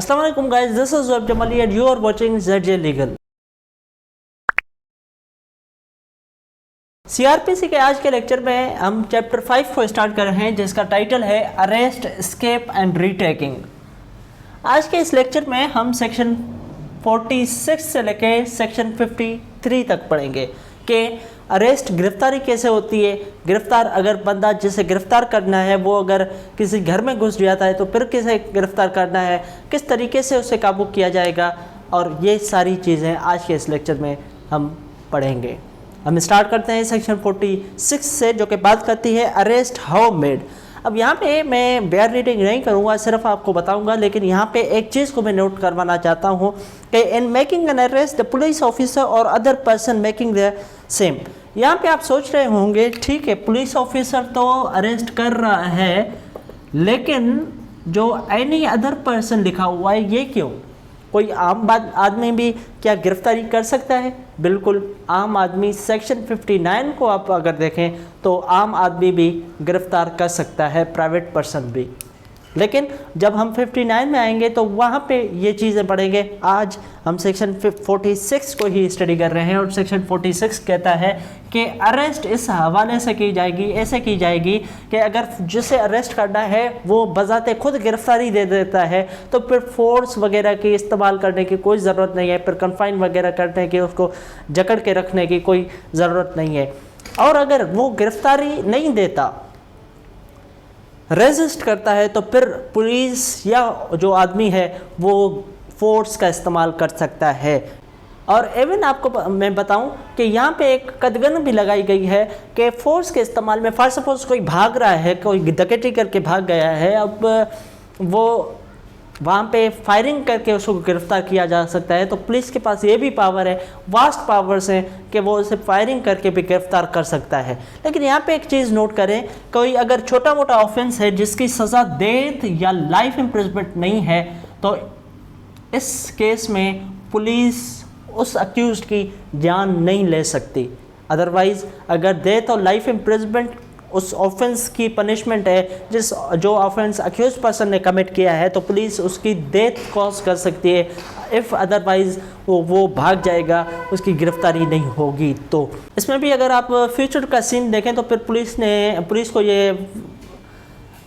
अस्सलाम वालेकुम guys, this is Zuhaib Jamali and you are watching ZJ legal. CrPC के आज के लेक्चर में हम चैप्टर 5 को स्टार्ट कर रहे हैं जिसका टाइटल है अरेस्ट, एस्केप एंड रीटेकिंग। आज के इस लेक्चर में हम सेक्शन 46 से लेके सेक्शन 53 तक पढ़ेंगे कि अरेस्ट गिरफ्तारी कैसे होती है। गिरफ्तार अगर बंदा जिसे गिरफ्तार करना है वो अगर किसी घर में घुस जाता है तो फिर किसे गिरफ्तार करना है, किस तरीके से उसे काबू किया जाएगा, और ये सारी चीज़ें आज के इस लेक्चर में हम पढ़ेंगे। हम स्टार्ट करते हैं सेक्शन 46 से, जो कि बात करती है अरेस्ट हाउ मेड। अब यहाँ पे मैं बेयर रीडिंग नहीं करूँगा, सिर्फ आपको बताऊँगा, लेकिन यहाँ पे एक चीज़ को मैं नोट करवाना चाहता हूँ कि in making an arrest the police officer और other person making the same. यहाँ पे आप सोच रहे होंगे ठीक है, पुलिस ऑफिसर तो अरेस्ट कर रहा है, लेकिन जो एनी अदर पर्सन लिखा हुआ है ये क्यों? कोई आम आदमी भी क्या गिरफ्तारी कर सकता है? बिल्कुल, आम आदमी सेक्शन 59 को आप अगर देखें तो आम आदमी भी गिरफ्तार कर सकता है, प्राइवेट पर्सन भी। लेकिन जब हम 59 में आएंगे तो वहाँ पे ये चीज़ें पढ़ेंगे। आज हम सेक्शन 46 को ही स्टडी कर रहे हैं और सेक्शन 46 कहता है कि अरेस्ट इस हवाले से की जाएगी, ऐसे की जाएगी कि अगर जिसे अरेस्ट करना है वो बजाते खुद गिरफ्तारी दे देता है तो फिर फोर्स वगैरह की इस्तेमाल करने की कोई ज़रूरत नहीं है, फिर कन्फाइन वगैरह करने की, उसको जकड़ के रखने की कोई ज़रूरत नहीं है। और अगर वो गिरफ्तारी नहीं देता, रेजिस्ट करता है, तो फिर पुलिस या जो आदमी है वो फोर्स का इस्तेमाल कर सकता है। और इवन आपको मैं बताऊं कि यहाँ पे एक कदगन भी लगाई गई है कि फोर्स के इस्तेमाल में, फॉर सपोज कोई भाग रहा है, कोई डकैती करके भाग गया है, अब वो वहाँ पे फायरिंग करके उसको गिरफ्तार किया जा सकता है, तो पुलिस के पास ये भी पावर है, वास्ट पावर्स हैं कि वो उसे फायरिंग करके भी गिरफ्तार कर सकता है। लेकिन यहाँ पे एक चीज़ नोट करें, कोई अगर छोटा मोटा ऑफेंस है जिसकी सज़ा डेथ या लाइफ इम्प्रिजनमेंट नहीं है, तो इस केस में पुलिस उस अक्यूज्ड की जान नहीं ले सकती। अदरवाइज़ अगर डेथ और लाइफ इम्प्रिजनमेंट उस ऑफेंस की पनिशमेंट है, जो ऑफेंस अक्यूज पर्सन ने कमिट किया है, तो पुलिस उसकी डेथ कॉज कर सकती है। इफ़ अदरवाइज़ वो भाग जाएगा, उसकी गिरफ्तारी नहीं होगी। तो इसमें भी अगर आप फ्यूचर का सीन देखें तो फिर पुलिस को ये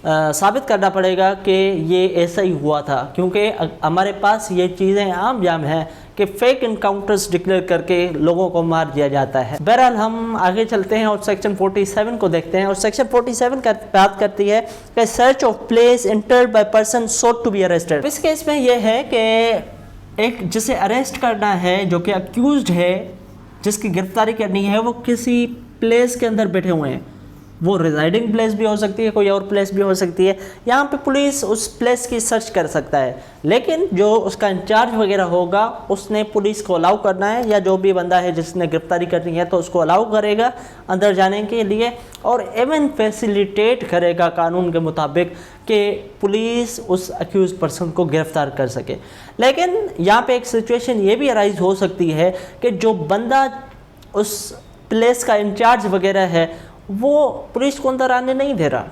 साबित करना पड़ेगा कि ये ऐसा ही हुआ था, क्योंकि हमारे पास ये चीज़ें आम जाम हैं कि फेक इनकाउंटर्स डिक्लेयर करके लोगों को मार दिया जाता है। बहरहाल हम आगे चलते हैं और सेक्शन 47 को देखते हैं। और सेक्शन 47 का बात करती है कि search of place entered by person sought to be arrested. इस केस में यह है कि एक जिसे अरेस्ट करना है, जो कि अक्यूज्ड है, जिसकी गिरफ्तारी करनी है, वो किसी प्लेस के अंदर बैठे हुए हैं। वो रिजाइडिंग प्लेस भी हो सकती है, कोई और प्लेस भी हो सकती है। यहाँ पे पुलिस उस प्लेस की सर्च कर सकता है, लेकिन जो उसका इंचार्ज वगैरह होगा उसने पुलिस को अलाउ करना है, या जो भी बंदा है जिसने गिरफ्तारी करनी है तो उसको अलाउ करेगा अंदर जाने के लिए, और इवन फैसिलिटेट करेगा कानून के मुताबिक कि पुलिस उस अक्यूज पर्सन को गिरफ्तार कर सके। लेकिन यहाँ पे एक सिचुएशन ये भी अराइज हो सकती है कि जो बंदा उस प्लेस का इंचार्ज वगैरह है वो पुलिस को अंदर आने नहीं दे रहा,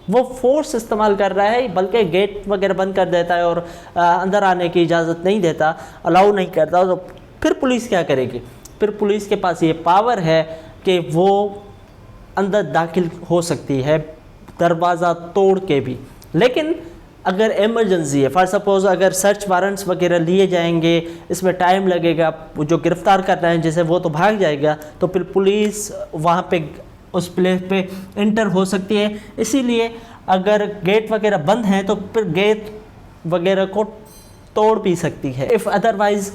वो फोर्स इस्तेमाल कर रहा है, बल्कि गेट वगैरह बंद कर देता है और अंदर आने की इजाज़त नहीं देता, अलाउ नहीं करता। तो फिर पुलिस क्या करेगी? फिर पुलिस के पास ये पावर है कि वो अंदर दाखिल हो सकती है दरवाज़ा तोड़ के भी। लेकिन अगर इमरजेंसी है, फॉर सपोज अगर सर्च वारंट्स वगैरह लिए जाएंगे, इसमें टाइम लगेगा, जो गिरफ्तार करना है जैसे वो तो भाग जाएगा, तो फिर पुलिस वहाँ पे उस प्लेस पे इंटर हो सकती है। इसीलिए अगर गेट वगैरह बंद हैं तो फिर गेट वगैरह को तोड़ भी सकती है। इफ़ अदरवाइज़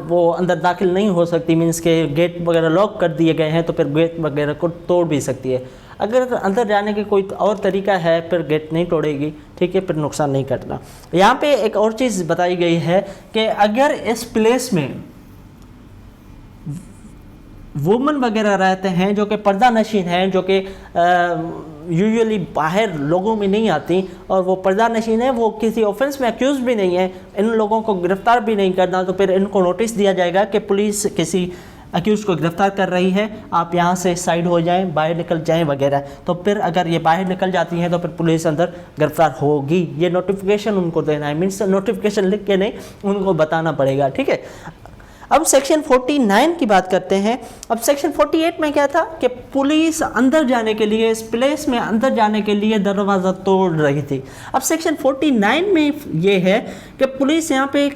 वो अंदर दाखिल नहीं हो सकती, मीन्स के गेट वगैरह लॉक कर दिए गए हैं, तो फिर गेट वगैरह को तोड़ भी सकती है। अगर अंदर जाने की कोई और तरीका है फिर गेट नहीं तोड़ेगी, ठीक है, फिर नुकसान नहीं करना। यहाँ पे एक और चीज़ बताई गई है कि अगर इस प्लेस में वुमन वगैरह रहते हैं जो कि पर्दा नशीन हैं, जो कि यूजुअली बाहर लोगों में नहीं आती, और वो पर्दा नशीन है, वो किसी ऑफेंस में अक्यूज़ भी नहीं है, इन लोगों को गिरफ्तार भी नहीं करना, तो फिर इनको नोटिस दिया जाएगा कि पुलिस किसी अक्यूज को गिरफ्तार कर रही है, आप यहाँ से साइड हो जाएं, बाहर निकल जाएं वगैरह। तो फिर अगर ये बाहर निकल जाती हैं तो फिर पुलिस अंदर गिरफ्तार होगी। ये नोटिफिकेशन उनको देना है, मीन्स नोटिफिकेशन लिख के नहीं, उनको बताना पड़ेगा, ठीक है। अब सेक्शन 49 की बात करते हैं। अब सेक्शन 48 में क्या था कि पुलिस अंदर जाने के लिए, इस प्लेस में अंदर जाने के लिए दरवाज़ा तोड़ रही थी। अब सेक्शन 49 में ये है कि पुलिस यहाँ पे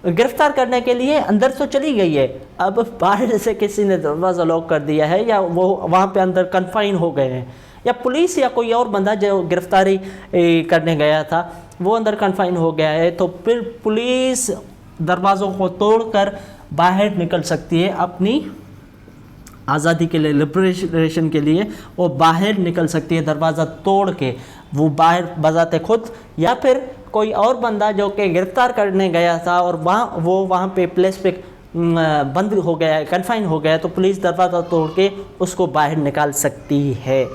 गिरफ्तार करने के लिए अंदर तो चली गई है, अब बाहर से किसी ने दरवाज़ा लॉक कर दिया है या वो वहाँ पे अंदर कन्फाइन हो गए हैं, या पुलिस या कोई और बंदा जो गिरफ्तारी करने गया था वो अंदर कन्फाइन हो गया है, तो फिर पुलिस दरवाज़ों को तोड़कर बाहर निकल सकती है अपनी आज़ादी के लिए, लिबरेशन के लिए वो बाहर निकल सकती है दरवाज़ा तोड़ के, वो बाहर बजाते खुद, या फिर कोई और बंदा जो कि गिरफ्तार करने गया था और वहाँ पे प्लेस पे बंद हो गया है, कन्फाइन हो गया है, तो पुलिस दरवाज़ा तोड़ के उसको बाहर निकाल सकती है।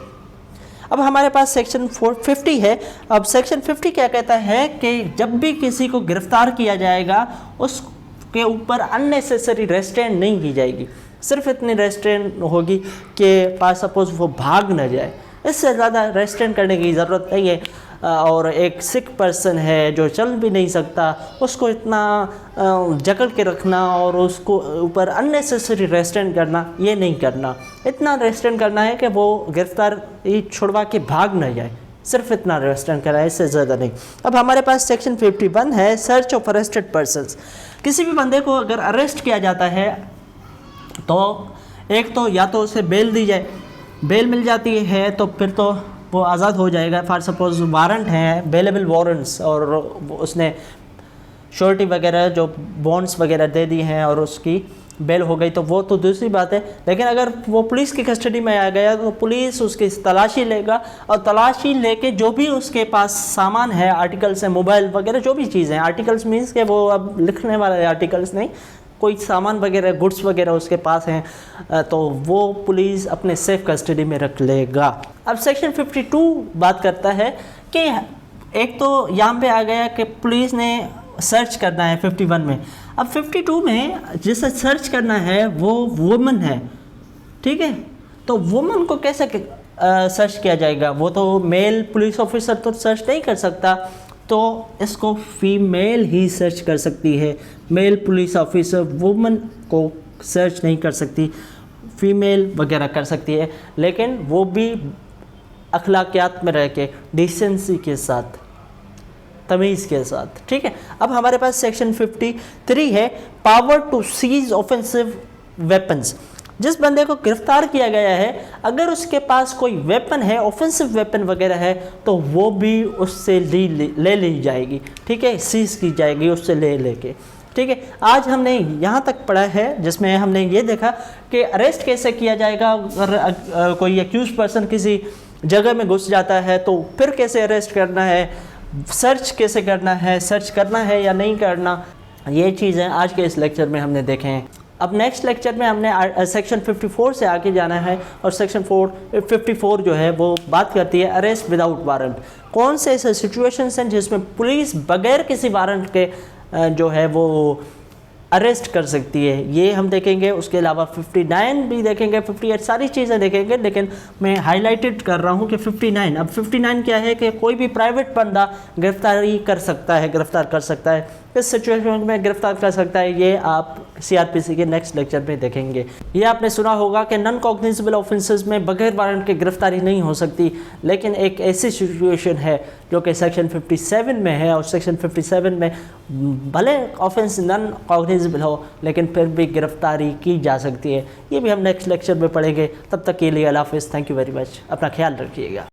अब हमारे पास सेक्शन 450 है। अब सेक्शन 50 क्या कहता है कि जब भी किसी को गिरफ्तार किया जाएगा उसके ऊपर अननेसेसरी रेस्ट्रेंट नहीं की जाएगी, सिर्फ इतनी रेस्ट्रेंट होगी कि पास सपोज वो भाग न जाए, इससे ज़्यादा रेस्ट्रेंट करने की ज़रूरत नहीं है। और एक सिक पर्सन है जो चल भी नहीं सकता, उसको इतना जकड़ के रखना और उसको ऊपर अननेसेसरी रेस्ट्रेंट करना, ये नहीं करना। इतना रेस्ट्रेंट करना है कि वो गिरफ्तारी छुड़वा के भाग न जाए, सिर्फ इतना रेस्ट्रेंट करना है, इससे ज़्यादा नहीं। अब हमारे पास सेक्शन 51 है, सर्च ऑफ अरेस्टेड पर्सनस। किसी भी बंदे को अगर अरेस्ट किया जाता है तो एक तो या तो उसे बेल दी जाए, बेल मिल जाती है तो फिर तो वो आज़ाद हो जाएगा। फॉर सपोज वारंट हैं, बेलेबल वारंट्स, और उसने श्योरिटी वगैरह जो बॉन्ड्स वगैरह दे दी हैं और उसकी बेल हो गई तो वो तो दूसरी बात है। लेकिन अगर वो पुलिस की कस्टडी में आ गया तो पुलिस उसकी तलाशी लेगा, और तलाशी लेके जो भी उसके पास सामान है, आर्टिकल्स हैं, मोबाइल वगैरह जो भी चीज़ें हैं, आर्टिकल्स मीन्स के वो अब लिखने वाले आर्टिकल्स नहीं, कोई सामान वगैरह गुड्स वगैरह उसके पास हैं, तो वो पुलिस अपने सेफ कस्टडी में रख लेगा। अब सेक्शन 52 बात करता है कि एक तो यहाँ पे आ गया कि पुलिस ने सर्च करना है 51 में। अब 52 में जिसे सर्च करना है वो वुमन है, ठीक है, तो वुमन को कैसे सर्च किया जाएगा? वो तो मेल पुलिस ऑफिसर तो सर्च नहीं कर सकता, तो इसको फीमेल ही सर्च कर सकती है। मेल पुलिस ऑफिसर वुमन को सर्च नहीं कर सकती, फीमेल वगैरह कर सकती है, लेकिन वो भी अखलाकियात में रह के, डिसेंसी के साथ, तमीज़ के साथ, ठीक है। अब हमारे पास सेक्शन 53 है, power to seize offensive weapons. जिस बंदे को गिरफ्तार किया गया है अगर उसके पास कोई वेपन है, ऑफेंसिव वेपन वगैरह है, तो वो भी उससे ले ली जाएगी, ठीक है, सीज की जाएगी उससे लेके, ठीक है। आज हमने यहाँ तक पढ़ा है जिसमें हमने ये देखा कि अरेस्ट कैसे किया जाएगा। अगर कोई एक्यूज पर्सन किसी जगह में घुस जाता है तो फिर कैसे अरेस्ट करना है, सर्च कैसे करना है, सर्च करना है या नहीं करना, ये चीज़ें आज के इस लेक्चर में हमने देखे हैं। अब नेक्स्ट लेक्चर में हमने सेक्शन 54 से आगे जाना है, और सेक्शन 54 जो है वो बात करती है अरेस्ट विदाउट वारंट। कौन से ऐसे सिचुएशंस हैं जिसमें पुलिस बगैर किसी वारंट के जो है वो अरेस्ट कर सकती है, ये हम देखेंगे। उसके अलावा 59 भी देखेंगे, 58, सारी चीज़ें देखेंगे, लेकिन मैं हाईलाइटेड कर रहा हूँ कि 59। अब 59 क्या है कि कोई भी प्राइवेट बंदा गिरफ्तार कर सकता है, इस सिचुएशन में गिरफ्तार कर सकता है। ये आप CRPC के नेक्स्ट लेक्चर में देखेंगे। ये आपने सुना होगा कि नॉन कॉग्निजेबल ऑफेंसेस में बगैर वारंट के गिरफ्तारी नहीं हो सकती, लेकिन एक ऐसी सिचुएशन है जो कि सेक्शन 57 में है, और सेक्शन 57 में भले ऑफेंस नॉन कॉग्निजेबल हो लेकिन फिर भी गिरफ्तारी की जा सकती है। ये भी हम नेक्स्ट लेक्चर में पढ़ेंगे। तब तक के लिए अल्लाह हाफ़िज़, थैंक यू वेरी मच, अपना ख्याल रखिएगा।